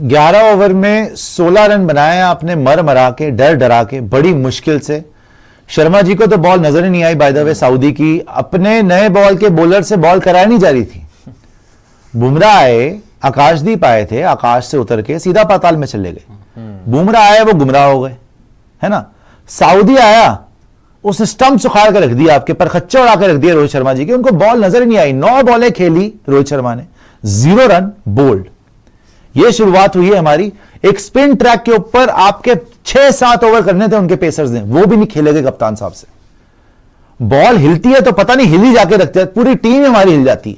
11 over में 16 run बनाया आपने, मर मरा के, डर डरा के, बड़ी मुश्किल से। शर्मा जी को तो बॉल नजर ही नहीं आई बाय द वे, सऊदी की अपने नए बॉल के बॉलर से बॉल कराई नहीं जा रही थी। बुमराह आए, आकाशदीप आए थे, आकाश से उतर के सीधा पाताल में चले गए। बुमराह आए, वो गुमराह हो गए, है ना। सऊदी आया, उस स्टंप सुखाड़ कर रख दिया, आपके पर खच्चे उड़ा कर रख दिया रोहित शर्मा जी की, उनको बॉल नजर ही नहीं आई। 9 बॉलें खेली रोहित शर्मा ने, 0 रन, बोल्ड। ये शुरुआत हुई है हमारी। एक स्पिन ट्रैक के ऊपर आपके 6-7 ओवर करने थे उनके पेसर्स ने, वो भी नहीं खेले थे कप्तान साहब से। बॉल हिलती है तो पता नहीं हिली जाके रखते हैं, पूरी टीम हमारी हिल जाती है।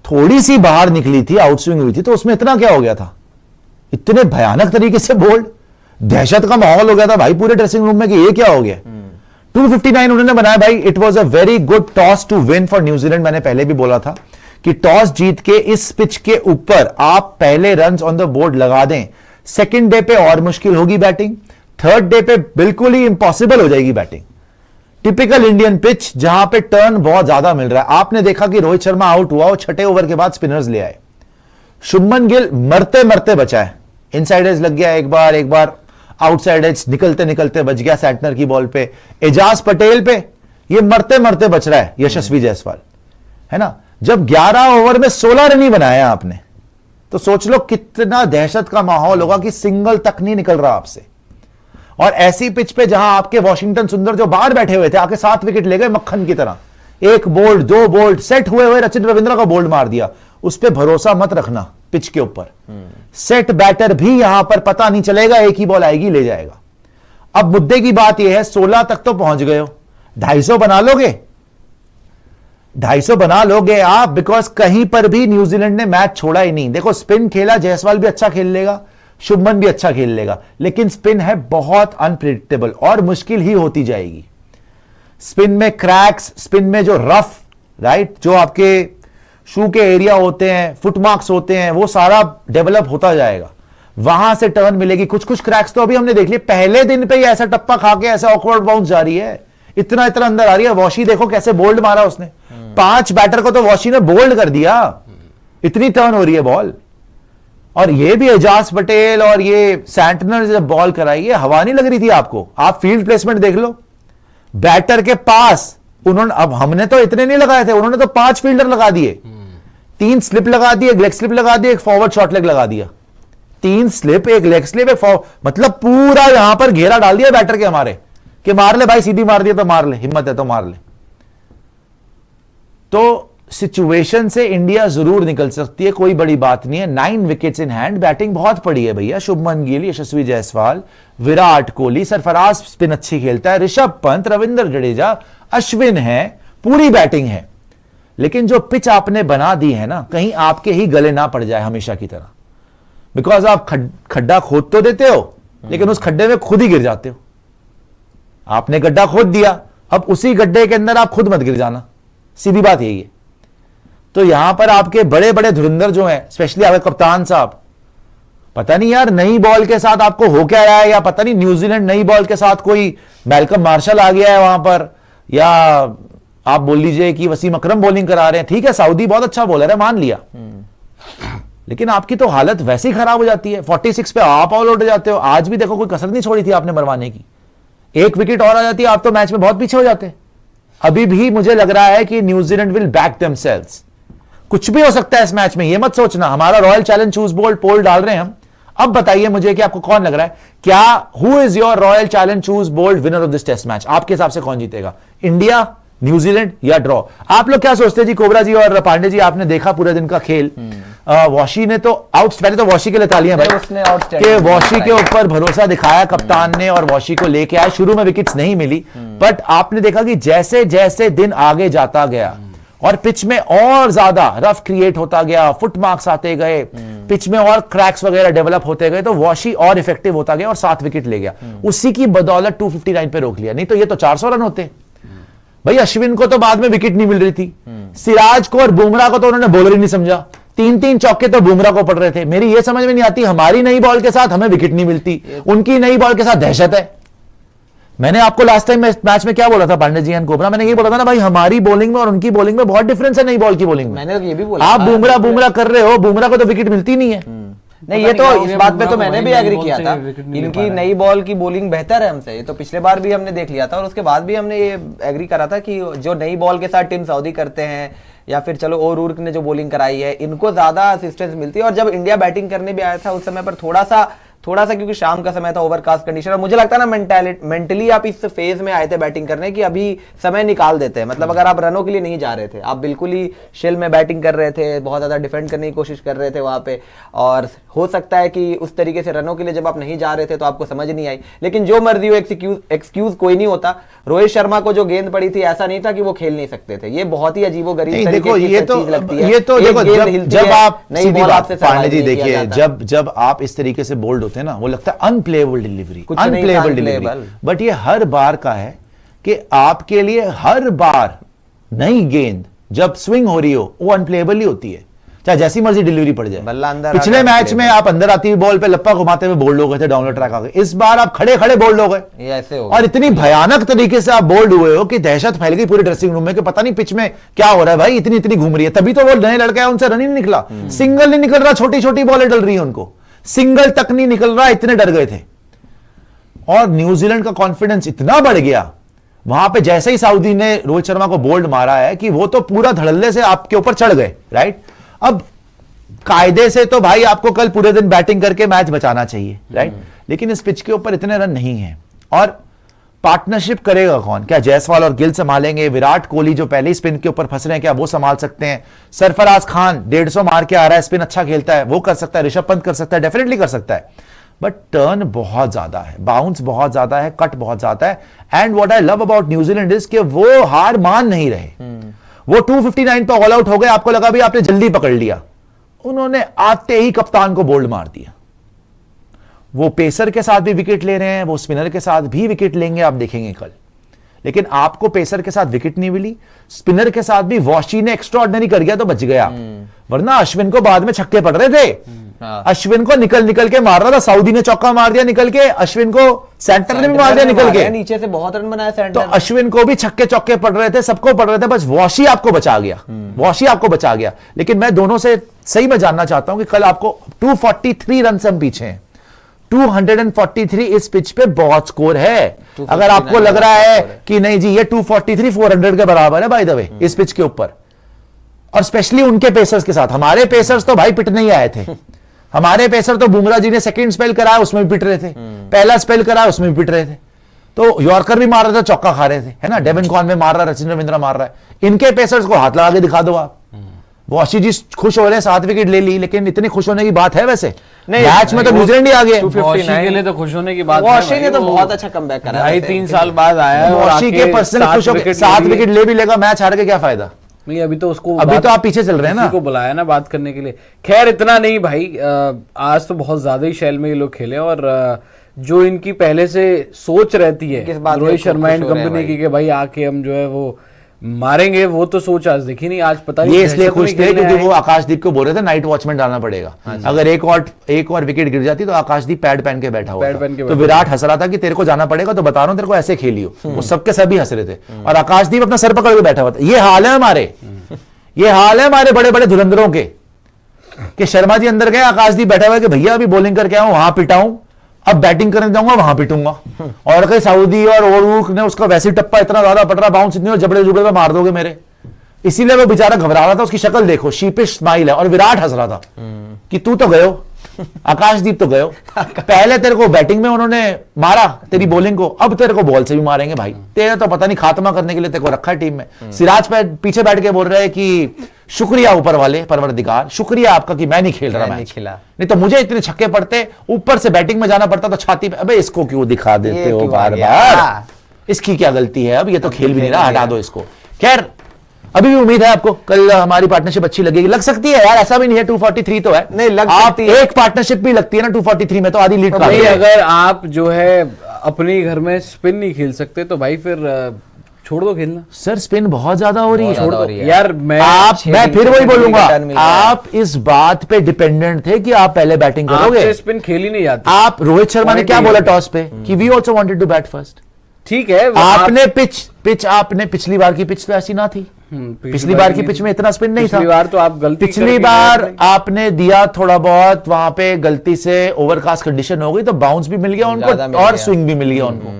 थोड़ी सी बाहर निकली थी, आउटस्विंग हुई थी, तो उसमें इतना क्या हो गया था? इतने भयानक तरीके से बोल्ड, दहशत का माहौल हो गया था भाई पूरे ड्रेसिंग रूम में कि ये क्या हो गया। 259 उन्होंने बनाया भाई। It was a very good toss to win for New Zealand. मैंने पहले भी बोला था कि टॉस जीत के इस पिच के ऊपर आप पहले रन्स ऑन द बोर्ड लगा दें, सेकंड डे पे और मुश्किल होगी बैटिंग, थर्ड डे पे बिल्कुल ही इंपॉसिबल हो जाएगी बैटिंग। टिपिकल इंडियन पिच जहां पे टर्न बहुत ज्यादा मिल रहा है। आपने देखा कि रोहित शर्मा आउट हुआ और 6ठे ओवर के बाद स्पिनर्स ले आए। शुभमन गिल मरते मरते बचा है, इनसाइड एज लग गया एक बार आउटसाइड एज निकलते निकलते बच गया सैंटनर की बॉल पे। एजाज पटेल पे ये मरते मरते बच रहा है यशस्वी जायसवाल, है ना। जब 11 ओवर में 16 रन ही बनाया आपने, तो सोच लो कितना दहशत का माहौल होगा कि सिंगल तक नहीं निकल रहा आपसे। और ऐसी पिच पे जहां आपके वॉशिंगटन सुंदर जो बाहर बैठे हुए थे आके 7 विकेट ले गए मक्खन की तरह, 1 बोल्ड 2 बोल्ड, सेट हुए रचिन रविंद्र का बोल्ड मार दिया। उस पर भरोसा मत रखना पिच के ऊपर। सेट बैटर भी यहां पर पता नहीं चलेगा, एक ही बॉल आएगी ले जाएगा। अब मुद्दे की बात यह है 16 तक तो पहुंच गए हो, 250 बना लोगे, 250 बना लोगे आप, बिकॉज कहीं पर भी न्यूजीलैंड ने मैच छोड़ा ही नहीं। देखो स्पिन खेला, जायसवाल भी अच्छा खेल लेगा, शुभमन भी अच्छा खेल लेगा, लेकिन स्पिन है बहुत अनप्रिडिक्टेबल और मुश्किल ही होती जाएगी। स्पिन में क्रैक्स, स्पिन में जो रफ, राइट, जो आपके शू के एरिया होते हैं, फुटमार्क्स होते हैं, वो सारा डेवलप होता जाएगा, वहां से टर्न मिलेगी। कुछ कुछ क्रैक्स तो अभी हमने देख लिए, पहले दिन पे ही ऐसा टप्पा खा के ऐसा ऑकवर्ड बाउंस जा रही है, इतना इतना अंदर आ रही है। वॉशी देखो कैसे बोल्ड मारा उसने, 5 बैटर को तो वॉशी ने बोल्ड कर दिया, इतनी टर्न हो रही है बॉल। और ये भी एजाज पटेल और ये सैंटनर जब बॉल कराई है, हवा नहीं लग रही थी आपको। आप फील्ड प्लेसमेंट देख लो, बैटर के पास उन्होंने, अब हमने तो इतने नहीं लगाए थे, उन्होंने तो 5 फील्डर लगा दिए, 3 स्लिप लगा दिए, एक लेग स्लिप लगा दिया, एक फॉरवर्ड शॉर्ट लेग लगा दिया। 3 स्लिप, एक लेग स्लिप, एक फॉरवर्ड, मतलब पूरा यहां पर घेरा डाल दिया बैटर के हमारे, कि मार ले भाई, सीधी मार दिया तो मार ले, हिम्मत है तो मार ले। तो सिचुएशन से इंडिया जरूर निकल सकती है, कोई बड़ी बात नहीं है। 9 विकेट्स इन हैंड, बैटिंग बहुत पड़ी है भैया। शुभमन गिल, यशस्वी जायसवाल, विराट कोहली, सरफराज स्पिन अच्छी खेलता है, ऋषभ पंत, रविंद्र जडेजा, अश्विन है, पूरी बैटिंग है। लेकिन जो पिच आपने बना दी है ना, कहीं आपके ही गले ना पड़ जाए हमेशा की तरह, बिकॉज आप खड्डा खोद तो देते हो, लेकिन उस खड्डे में खुद ही गिर जाते हो। आपने गड्ढा खोद दिया, अब उसी गड्ढे के अंदर आप खुद मत गिर जाना, सीधी बात यही है। तो यहां पर आपके बड़े बड़े धुरंधर जो हैं, स्पेशली आपके कप्तान साहब, पता नहीं यार नई बॉल के साथ आपको हो क्या रहा है, या पता नहीं न्यूजीलैंड नई बॉल के साथ कोई मैल्कम मार्शल आ गया है वहां पर, या आप बोल लीजिए कि वसीम अकरम बॉलिंग करा रहे हैं। ठीक है, सऊदी बहुत अच्छा बॉलर है, मान लिया, लेकिन आपकी तो हालत वैसे ही खराब हो जाती है। 46 पे आप ऑल आउट हो जाते हो। आज भी देखो कोई कसर नहीं छोड़ी थी आपने मरवाने की, 1 विकेट और आ जाती है, आप तो मैच में बहुत पीछे हो जाते। अभी भी मुझे लग रहा है कि न्यूजीलैंड विल बैक देमसेल्व्स। कुछ भी हो सकता है इस मैच में, ये मत सोचना। हमारा रॉयल चैलेंज चूज बोल्ड पोल डाल रहे हैं हम। अब बताइए मुझे कि आपको कौन लग रहा है, क्या who is your Royal Challenge choose bold winner of this test match? आपके हिसाब से कौन जीतेगा, इंडिया, न्यूजीलैंड या ड्रॉ? आप लोग क्या सोचते हैं जी? कोबरा जी और पांडे जी, आपने देखा पूरे दिन का खेल। वॉशी ने तो पहले तो वॉशी के लिए तालियां भाई, कि वॉशी के ऊपर भरोसा दिखाया कप्तान ने और वॉशी को लेके आया। शुरू में विकेट्स नहीं मिली, बट आपने देखा कि जैसे जैसे दिन आगे जाता गया और पिच में और ज्यादा रफ क्रिएट होता गया, फुट मार्क्स आते गए, पिच में और क्रैक्स वगैरह डेवलप होते गए, तो वॉशी और इफेक्टिव होता गया और 7 विकेट ले गया। उसी की बदौलत 259 पे रोक लिया, नहीं तो ये तो 400 रन होते भाई। अश्विन को तो बाद में विकेट नहीं मिल रही थी, सिराज को और बुमराह को तो उन्होंने बॉलर ही नहीं समझा। 3-3 चौके तो बुमराह को पड़ रहे थे। मेरी ये समझ में नहीं आती, हमारी नई बॉल के साथ हमें विकेट नहीं मिलती, उनकी नई बॉल के साथ दहशत है। मैंने आपको लास्ट टाइम मैच में क्या बोला था पांडे जी एंड कोबरा, मैंने ये बोला था ना भाई, हमारी बॉलिंग में और उनकी बॉलिंग में बहुत डिफरेंस है नई बॉल की बॉलिंग में। मैंने ये भी बोला, आप बुमराह कर रहे हो, बुमराह को तो विकेट मिलती नहीं है, नहीं, ये तो इस बात पे तो मैंने भी एग्री किया था, इनकी नई बॉल की बॉलिंग बेहतर है हमसे, ये तो पिछले बार भी हमने देख लिया था और उसके बाद भी हमने ये एग्री करा था कि जो नई बॉल के साथ टीम सऊदी करते हैं या फिर चलो ओरूर्क ने जो बॉलिंग कराई है, इनको ज्यादा असिस्टेंस मिलती है। और जब इंडिया बैटिंग करने भी आया था उस समय पर थोड़ा सा क्योंकि शाम का समय था, ओवरकास्ट कंडीशन, और मुझे लगता है ना मेंटली आप इस फेज में आए थे बैटिंग करने की अभी समय निकाल देते हैं। मतलब अगर आप रनों के लिए नहीं जा रहे थे, आप बिल्कुल ही शेल में बैटिंग कर रहे थे, बहुत ज्यादा डिफेंड करने की कोशिश कर रहे थे वहां पे, और हो सकता है कि उस तरीके से रनों के लिए जब आप नहीं जा रहे थे तो आपको समझ नहीं आई। लेकिन जो मर्जी हो, एक्सक्यूज कोई नहीं होता। रोहित शर्मा को जो गेंद पड़ी थी, ऐसा नहीं था कि वो खेल नहीं सकते थे, ये बहुत ही अजीबोगरीब तरीके की चीज लगती है। ये तो देखो, जब आप सीधी बात पांडे जी देखिए, जब आप इस तरीके से बोल्ड होते हैं ना, वो लगता है अनप्लेएबल डिलीवरी, बट ये हर बार का है कि आपके लिए हर बार नई गेंद जब स्विंग हो रही हो वो अनप्लेएबल ही होती है, चाहे जैसी मर्जी डिलीवरी पड़ जाए। पिछले मैच में आप अंदर आती हुई बॉल पे लप्पा घुमाते हुए बोल्ड हो गए थे, डाउनलोड ट्रैक आ गए। इस बार आप खड़े खड़े बोल्ड हो गए, ऐसे हो और इतनी भयानक तरीके से आप बोल्ड हुए हो कि दहशत फैल गई पूरे ड्रेसिंग रूम में कि पता नहीं पिच में क्या हो रहा है भाई, इतनी घूम रही है। तभी तो वो नए लड़के हैं, उनसे रन ही नहीं निकला, सिंगल नहीं निकल रहा, छोटी छोटी बॉलें डल रही है उनको, सिंगल तक नहीं निकल रहा, इतने डर गए थे। और न्यूजीलैंड का कॉन्फिडेंस इतना बढ़ गया वहां पे, जैसे ही सऊदी ने रोहित शर्मा को बोल्ड मारा है कि वो तो पूरा धड़ल्ले से आपके ऊपर चढ़ गए, राइट। अब कायदे से तो भाई आपको कल पूरे दिन बैटिंग करके मैच बचाना चाहिए, राइट, लेकिन इस पिच के ऊपर इतने रन नहीं है। और पार्टनरशिप करेगा कौन? क्या जायसवाल और गिल संभालेंगे? विराट कोहली जो पहले ही स्पिन के ऊपर फंस रहे हैं, क्या वो संभाल सकते हैं? सरफराज खान 150 मार के आ रहा है, स्पिन अच्छा खेलता है, वो कर सकता है। ऋषभ पंत कर सकता है, डेफिनेटली कर सकता है, बट टर्न बहुत ज्यादा है, बाउंस बहुत ज्यादा है, कट बहुत ज्यादा है। And what I love about New Zealand is कि वो हार मान नहीं रहे। वो 259 पे ऑल आउट हो गए, आपको लगा भी आपने जल्दी पकड़ लिया, उन्होंने आते ही कप्तान को बोल्ड मार दिया। वो पेसर के साथ भी विकेट ले रहे हैं, वो स्पिनर के साथ भी विकेट लेंगे, आप देखेंगे कल। लेकिन आपको पेसर के साथ विकेट नहीं मिली, स्पिनर के साथ भी वॉशी ने एक्स्ट्राऑर्डिनरी कर गया तो बच गया, वरना अश्विन को बाद में छक्के पड़ रहे थे। अश्विन को निकल के मार रहा था, सऊदी ने चौका मार दिया निकल के, अश्विन को सेंटर ने भी मार दिया निकल के, नीचे से बहुत रन बनाया सेंटर। तो अश्विन को भी छक्के चौके पड़ रहे थे, सबको पड़ रहे थे, बस वॉशी आपको बचा गया, वॉशी आपको बचा गया। लेकिन मैं दोनों से सही में जानना चाहता हूं कि कल आपको 243 रन से हम पीछे हैं, 243 इस पिच पे बहुत स्कोर है। अगर आपको लग रहा है कि नहीं जी ये 243 400 के बराबर है बाय द वे इस पिच के ऊपर, और स्पेशली उनके पेसर्स के साथ, हमारे पेसर्स तो भाई पिटने ही आए थे। हमारे पेसर तो बुमराह जी ने सेकंड स्पेल कराया उसमें भी पिट रहे थे, पहला स्पेल कराया उसमें भी पिट रहे थे, तो यॉर्कर भी मार रहे थे, चौका खा रहे थे, है ना। डेविन कॉनवे मार रहा है, रचिन रविंद्रा मार रहा है। इनके पेसर्स को हाथ लगा के दिखा दो आप। वॉशी जी खुश हो रहे हैं, 7 विकेट ले ली, लेकिन इतनी खुश होने की बात है वैसे? नहीं, मैच में तो न्यूजीलैंड ही आ गया। वॉशी के लिए तो खुश होने की बात है, वॉशी ने तो बहुत अच्छा कमबैक करा है, 3 साल बाद आया है, वॉशी के पर्सनल खुश हो गए, 7 विकेट ले भी लेगा, मैच हार के क्या फायदा? नहीं, अभी तो उसको, अभी तो आप पीछे चल रहे हैं ना, को बुलाया ना बात करने के लिए। खैर इतना नहीं भाई, आज तो बहुत ज्यादा ही शैल में ये लोग खेले, और जो इनकी पहले से सोच रहती है रोहित शर्मा एंड कंपनी की कि भाई आके हम जो है वो मारेंगे, वो तो सोच आज दिखी नहीं। आज पता नहीं ये इसलिए खुश थे क्योंकि वो आकाशदीप को बोल रहे थे नाइट वॉचमैन डालना पड़ेगा, अगर एक और विकेट गिर जाती तो आकाशदीप पैड पहन के बैठा हुआ था। तो विराट हंस रहा था कि तेरे को जाना पड़ेगा, तो बता रहा हूं तेरे को ऐसे खेलियो। वो सबके सभी हंस रहे थे, और आकाशदीप अपना सर पकड़ के बैठा हुआ था। ये हाल है हमारे, ये हाल है हमारे बड़े बड़े धुरंधरों के, कि शर्मा जी अंदर गए, आकाशदीप बैठा हुआ है कि भैया अभी बॉलिंग करके आऊं, वहां पिटाऊं, अब बैटिंग करने जाऊंगा वहां पिटूंगा। और कहीं सऊदी और ओरूक ने उसका वैसे टप्पा इतना ज्यादा पड़ रहा, बाउंस इतनी, और जबड़े जुबड़े में मार दोगे मेरे। इसीलिए वो बेचारा घबरा रहा था, उसकी शक्ल देखो, शीपिश स्माइल है। और विराट हंस रहा था कि तू तो गयो, आकाशदीप तो गयो, पहले तेरे को बैटिंग में उन्होंने मारा तेरी बॉलिंग को, अब तेरे को बॉल से भी मारेंगे भाई। तेरा तो पता नहीं खात्मा करने के लिए तेरे को रखा है टीम में। सिराज पे पीछे बैठ के बोल रहे हैं कि शुक्रिया ऊपर वाले परवरदिगार, शुक्रिया आपका कि मैं नहीं खेल रहा मैच, नहीं तो मुझे इतने छक्के पड़ते, ऊपर से बैटिंग में जाना पड़ता तो छाती पे। अबे इसको क्यों दिखा देते हो बार बार, इसकी क्या गलती है? अब ये तो खेल भी नहीं रहा, हटा दो इसको। खैर अभी भी उम्मीद है आपको कल हमारी पार्टनरशिप अच्छी लगेगी, लग सकती है यार, ऐसा भी नहीं है। 243 तो है, नहीं लग सकती है। एक पार्टनरशिप भी लगती है ना 243 में, तो आधी लीड। अगर आप जो है अपने घर में स्पिन नहीं खेल सकते तो भाई फिर छोड़ दो खेलना। सर स्पिन बहुत ज्यादा हो रही है, छोड़ दो यार। मैं फिर वही बोलूंगा, आप इस बात पे डिपेंडेंट थे कि आप पहले बैटिंग करोगे, स्पिन खेल ही नहीं जाती। आप रोहित शर्मा ने क्या बोला टॉस पे कि we also wanted to bat first, ठीक है आपने पिच आपने पिछली बार की पिच तो ऐसी ना थी। पिछली बार की पिच में इतना स्पिन नहीं था। पिछली बार तो आप गलती पिछली बार आपने दिया थोड़ा बहुत, वहां पे गलती से ओवरकास्ट कंडीशन हो गई तो बाउंस भी मिल गया उनको और स्विंग भी मिल गया उनको।